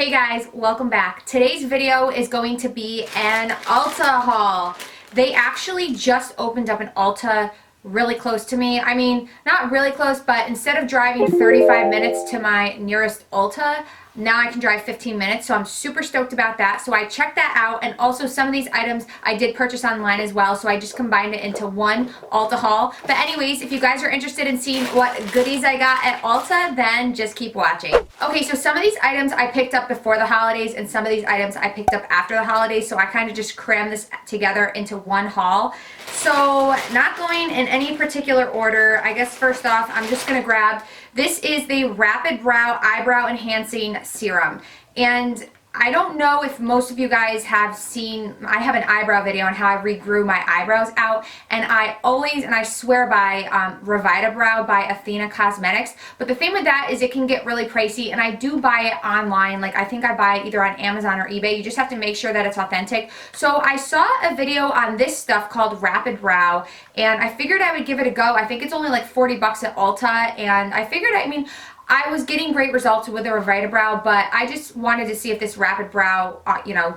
Hey guys, welcome back. Today's video is going to be an Ulta haul. They actually just opened up an Ulta really close to me. I mean, not really close, but instead of driving 35 minutes to my nearest Ulta, now I can drive 15 minutes, so I'm super stoked about that. So I checked that out, and also some of these items I did purchase online as well, so I just combined it into one Ulta haul. But anyways, if you guys are interested in seeing what goodies I got at Ulta, then just keep watching. Okay, so some of these items I picked up before the holidays, and some of these items I picked up after the holidays, so I kind of just crammed this together into one haul. So not going in any particular order, I guess first off, I'm just going to grab, this is the Rapid Brow Eyebrow Enhancing Serum. And I don't know if most of you guys have seen, I have an eyebrow video on how I regrew my eyebrows out, and I always, and I swear by Revita Brow by Athena Cosmetics, but the thing with that is it can get really pricey, and I do buy it online. Like, I think I buy it either on Amazon or eBay. You just have to make sure that it's authentic. So I saw a video on this stuff called Rapid Brow, and I figured I would give it a go. I think it's only like 40 bucks at Ulta, and I figured, I mean, I was getting great results with the Revita Brow, but I just wanted to see if this Rapid Brow,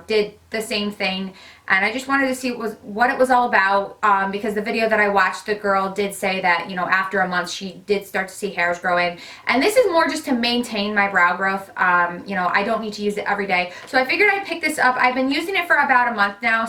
did the same thing. And I just wanted to see what it was all about, because the video that I watched, the girl did say that, after a month she did start to see hairs growing. And this is more just to maintain my brow growth. I don't need to use it every day. So I figured I'd pick this up. I've been using it for about a month now,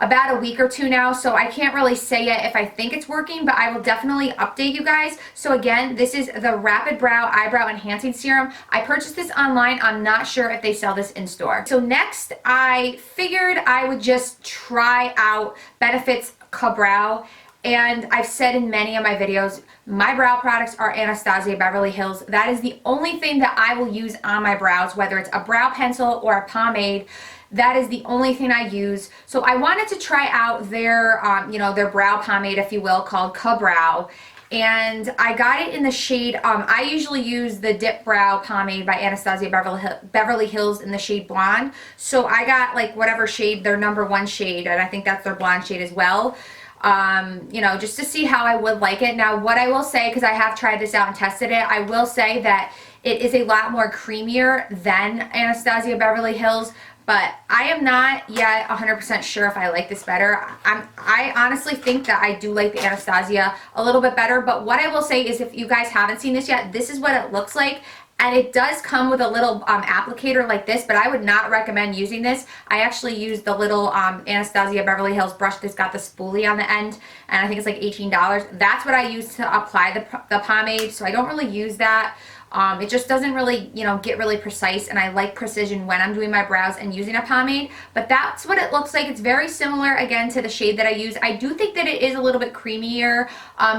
about a week or two now. So I can't really say yet if I think it's working, but I will definitely update you guys. So again, this is the Rapid Brow Eyebrow Enhancing Serum. I purchased this online. I'm not sure if they sell this in store. So next, I figured I would just try out Benefit's Ka-Brow. And I've said in many of my videos, my brow products are Anastasia Beverly Hills. That is the only thing that I will use on my brows, whether it's a brow pencil or a pomade. That is the only thing I use. So I wanted to try out their, their brow pomade, if you will, called Ka-Brow. And I got it in the shade, I usually use the Dip Brow Pomade by Anastasia Beverly Hills in the shade Blonde. So I got like whatever shade, their #1 shade, and I think that's their blonde shade as well. Just to see how I would like it. Now, what I will say, because I have tried this out and tested it, I will say that it is a lot more creamier than Anastasia Beverly Hills. But I am not yet 100% sure if I like this better. I honestly think that I do like the Anastasia a little bit better. But what I will say is, if you guys haven't seen this yet, this is what it looks like. And it does come with a little applicator like this, but I would not recommend using this. I actually use the little Anastasia Beverly Hills brush that's got the spoolie on the end, and I think it's like $18. That's what I use to apply the pomade, so I don't really use that. It just doesn't really, get really precise, and I like precision when I'm doing my brows and using a pomade. But that's what it looks like. It's very similar, again, to the shade that I use. I do think that it is a little bit creamier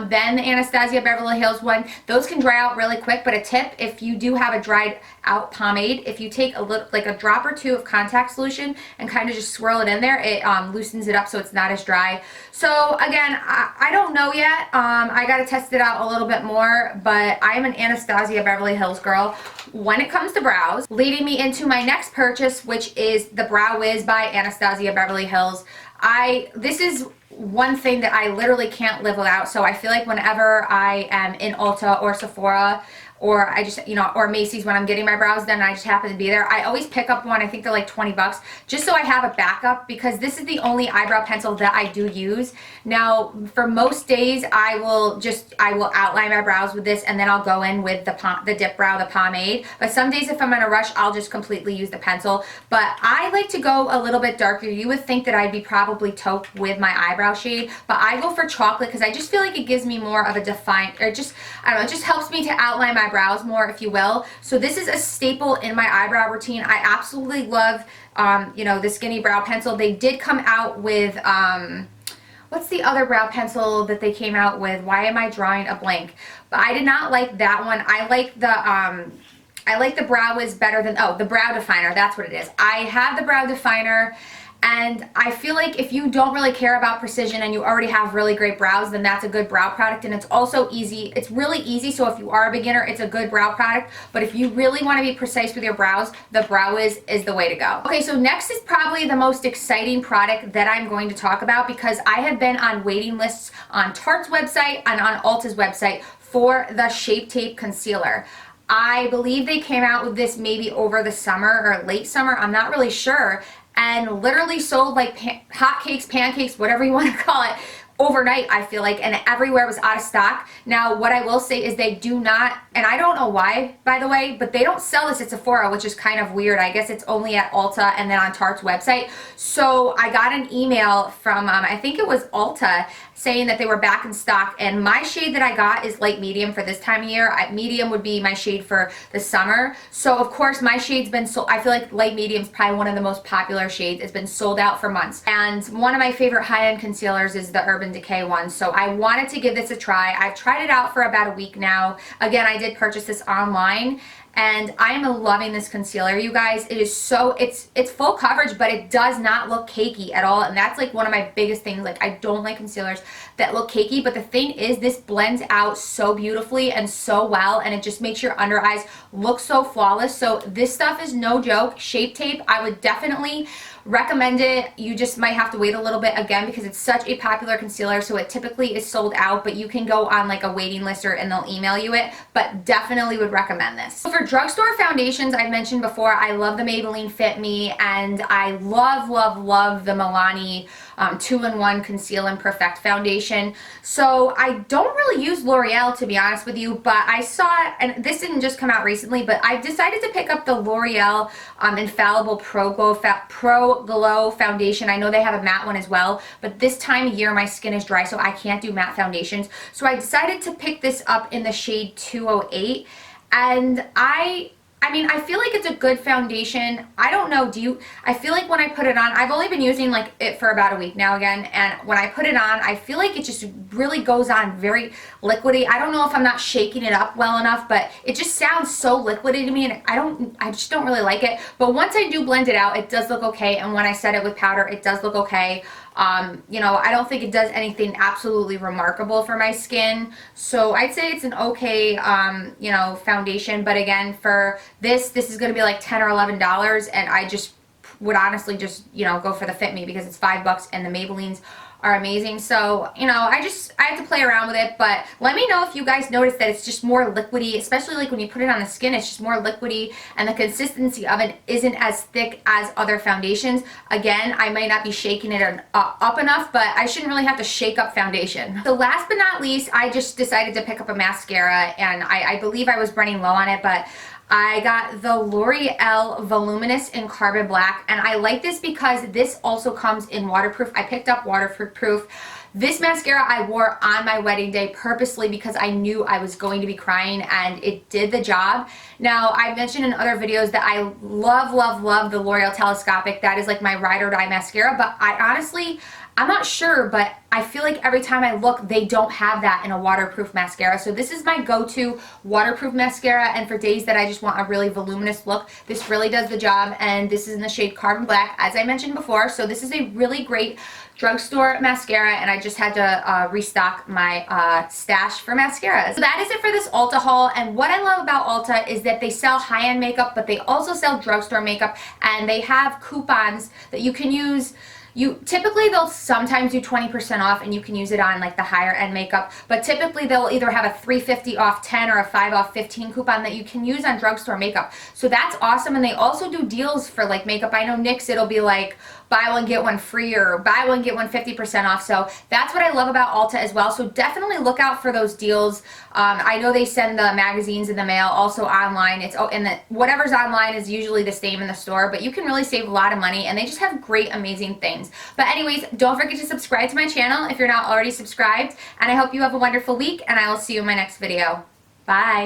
than the Anastasia Beverly Hills one. Those can dry out really quick, but a tip, if you do have a dried out pomade, if you take a little, like a drop or two of contact solution and kind of just swirl it in there, it loosens it up so it's not as dry. So again, I don't know yet. I got to test it out a little bit more, but I am an Anastasia Beverly Hills girl when it comes to brows, leading me into my next purchase, which is the Brow Wiz by Anastasia Beverly Hills. This is one thing that I literally can't live without, so I feel like whenever I am in Ulta or Sephora, or I just, or Macy's when I'm getting my brows done and I just happen to be there, I always pick up one. I think they're like 20 bucks, just so I have a backup, because this is the only eyebrow pencil that I do use. Now, for most days, I will outline my brows with this, and then I'll go in with the Dip Brow, the pomade. But some days, if I'm in a rush, I'll just completely use the pencil. But I like to go a little bit darker. You would think that I'd be probably taupe with my eyebrow shade, but I go for chocolate because I just feel like it gives me more of a defined, or just, I don't know, it just helps me to outline my brows more, if you will. So this is a staple in my eyebrow routine. I absolutely love, the Skinny Brow Pencil. They did come out with, what's the other brow pencil that they came out with? Why am I drawing a blank? But I did not like that one. I like the Brow Wiz better than, the Brow Definer. That's what it is. I have the Brow Definer. And I feel like if you don't really care about precision and you already have really great brows, then that's a good brow product. And it's also easy. It's really easy. So if you are a beginner, it's a good brow product. But if you really want to be precise with your brows, the Brow Wiz is the way to go. Okay, so next is probably the most exciting product that I'm going to talk about, because I have been on waiting lists on Tarte's website and on Ulta's website for the Shape Tape Concealer. I believe they came out with this maybe over the summer or late summer. I'm not really sure. And literally sold like hotcakes, pancakes, whatever you want to call it, overnight, I feel like, and everywhere was out of stock. Now, what I will say is they do not, and I don't know why, by the way, but they don't sell this at Sephora, which is kind of weird. I guess it's only at Ulta and then on Tarte's website. So I got an email from, I think it was Ulta, saying that they were back in stock, and my shade that I got is light medium for this time of year. Medium would be my shade for the summer. So of course my shade's been sold. I feel like light medium is probably one of the most popular shades. It's been sold out for months. And one of my favorite high-end concealers is the Urban Decay one. So I wanted to give this a try. I've tried it out for about a week now. Again, I did purchase this online, and I am loving this concealer, you guys. It is so, it's full coverage, but it does not look cakey at all, and that's like one of my biggest things. Like, I don't like concealers that look cakey, but the thing is, this blends out so beautifully and so well, and it just makes your under eyes look so flawless. So this stuff is no joke. Shape Tape, I would definitely recommend it. You just might have to wait a little bit, again, because it's such a popular concealer, so it typically is sold out, but you can go on like a waiting list and they'll email you it, but definitely would recommend this. So for drugstore foundations, I've mentioned before, I love the Maybelline Fit Me, and I love, love, love the Milani 2-in-1 Conceal and Perfect foundation. So I don't really use L'Oreal, to be honest with you, but I saw, and this didn't just come out recently, but I decided to pick up the L'Oreal Infallible Pro Glow foundation. I know they have a matte one as well, but this time of year my skin is dry, so I can't do matte foundations. So I decided to pick this up in the shade 208, and I mean, I feel like it's a good foundation. I don't know, I feel like when I put it on, I've only been using like it for about a week now again, and when I put it on, I feel like it just really goes on very liquidy. I don't know if I'm not shaking it up well enough, but it just sounds so liquidy to me, and I just don't really like it. But once I do blend it out, it does look okay, and when I set it with powder, it does look okay. You know, I don't think it does anything absolutely remarkable for my skin, so I'd say it's an okay, you know, foundation. But again, for this is going to be like $10 or $11, and I just would honestly just, you know, go for the Fit Me because it's $5 and the Maybellines are amazing. So, you know, I have to play around with it, but let me know if you guys notice that it's just more liquidy, especially like when you put it on the skin, it's just more liquidy, and the consistency of it isn't as thick as other foundations. Again, I might not be shaking it up enough, but I shouldn't really have to shake up foundation. So last but not least, I just decided to pick up a mascara, and I believe I was running low on it, but I got the L'Oreal Voluminous in Carbon Black, and I like this because this also comes in waterproof. I picked up waterproof. This mascara I wore on my wedding day purposely because I knew I was going to be crying, and it did the job. Now, I've mentioned in other videos that I love, love, love the L'Oreal Telescopic. That is like my ride or die mascara, but I'm not sure, but I feel like every time I look, they don't have that in a waterproof mascara. So this is my go-to waterproof mascara, and for days that I just want a really voluminous look, this really does the job, and this is in the shade Carbon Black, as I mentioned before. So this is a really great drugstore mascara, and I just had to restock my stash for mascaras. So that is it for this Ulta haul, and what I love about Ulta is that they sell high-end makeup, but they also sell drugstore makeup, and they have coupons that you can use. Typically they'll sometimes do 20% off, and you can use it on like the higher end makeup, but typically they'll either have a $3.50 off 10 or a $5 off 15 coupon that you can use on drugstore makeup. So that's awesome, and they also do deals for like makeup. I know NYX, it'll be like buy one get one free, or buy one get one 50% off. So that's what I love about Ulta as well. So definitely look out for those deals. I know they send the magazines in the mail, also online. Whatever's online is usually the same in the store, but you can really save a lot of money, and they just have great, amazing things. But anyways, don't forget to subscribe to my channel if you're not already subscribed, and I hope you have a wonderful week, and I will see you in my next video. Bye.